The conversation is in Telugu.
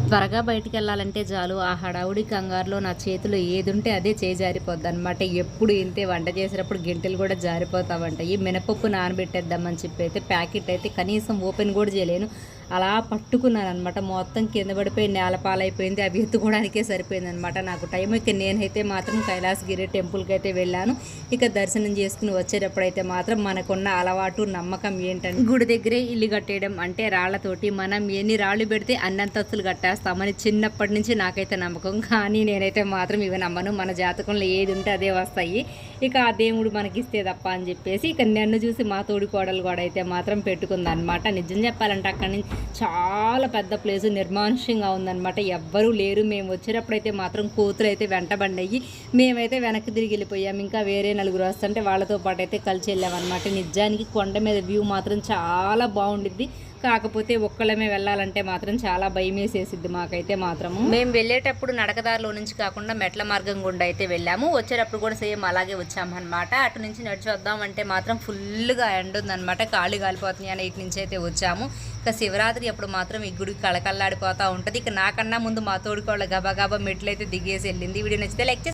త్వరగా బయటికెళ్ళాలంటే చాలు ఆ హడావుడి కంగారులో నా చేతిలో ఏదుంటే అదే జారిపోద్దనమాట. ఎప్పుడు ఇంతే వంట చేసేటప్పుడు గింటెలు కూడా జారిపోతా ఉంటాయి. మినపప్పు నానబెట్టేద్దామని చెప్పి అయితే ప్యాకెట్ అయితే కనీసం ఓపెన్ కూడా చేయలేను. అలా పట్టుకున్నాననమాట. మొత్తం కింద పడిపోయి నేలపాలైపోయింది. అవి ఎత్తుకోవడానికే సరిపోయిందనమాట నాకు టైం. ఇక నేనైతే మాత్రం కైలాసగిరి టెంపుల్కి అయితే వెళ్ళాను. ఇక దర్శనం చేసుకుని వచ్చేటప్పుడైతే మాత్రం మనకున్న అలవాటు నమ్మకం ఏంటంటే గుడి దగ్గరే ఇల్లు కట్టేయడం, అంటే రాళ్లతోటి మనం ఎన్ని రాళ్ళు పెడితే అన్నంతస్తులు కట్టేస్తామని చిన్నప్పటి నుంచి నాకైతే నమ్మకం. కానీ నేనైతే మాత్రం ఇవి నమ్మను. మన జాతకంలో ఏది ఉంటే అదే వస్తాయి. ఇక ఆ దేవుడు మనకిస్తే తప్ప అని చెప్పేసి ఇక నన్ను చూసి మా తోడి కోడలు కూడా అయితే మాత్రం పెట్టుకుందనమాట. నిజం చెప్పాలంటే అక్కడి నుంచి చాలా పెద్ద ప్లేసు, నిర్మానుష్యంగా ఉందనమాట. ఎవ్వరూ లేరు. మేము వచ్చేటప్పుడైతే మాత్రం కోతులు అయితే వెంటబడినాయి. మేమైతే వెనక్కి తిరిగి వెళ్ళిపోయాము. ఇంకా వేరే నలుగురు వస్తుంటే వాళ్ళతో పాటు అయితే కలిసి వెళ్ళామన్నమాట. నిజానికి కొండ మీద వ్యూ మాత్రం చాలా బాగుండిద్ది. కాకపోతే ఒక్కళ్ళమే వెళ్ళాలంటే మాత్రం చాలా భయం వేసేసిద్ది మాకైతే మాత్రము. మేము వెళ్ళేటప్పుడు నడకదారిలో నుంచి కాకుండా మెట్ల మార్గం గుండా అయితే వెళ్ళాము. వచ్చేటప్పుడు కూడా సేమ్ అలాగే వచ్చామన్నమాట. అటు నుంచి నడిచి వద్దామంటే మాత్రం ఫుల్గా ఎండ ఉందన్నమాట. కాళ్ళు కాలిపోతున్నాయి అని ఇటు నుంచి అయితే వచ్చాము. ఇక శివరాత్రి అప్పుడు మాత్రం ఈ గుడికి కళకళలాడిపోతూ ఉంటుంది. ఇక నాకన్నా ముందు మా తోడుకోళ్ళ గబా మెట్లు అయితే దిగేసి వెళ్ళింది. వీడియో నచ్చితే లైక్ చేసి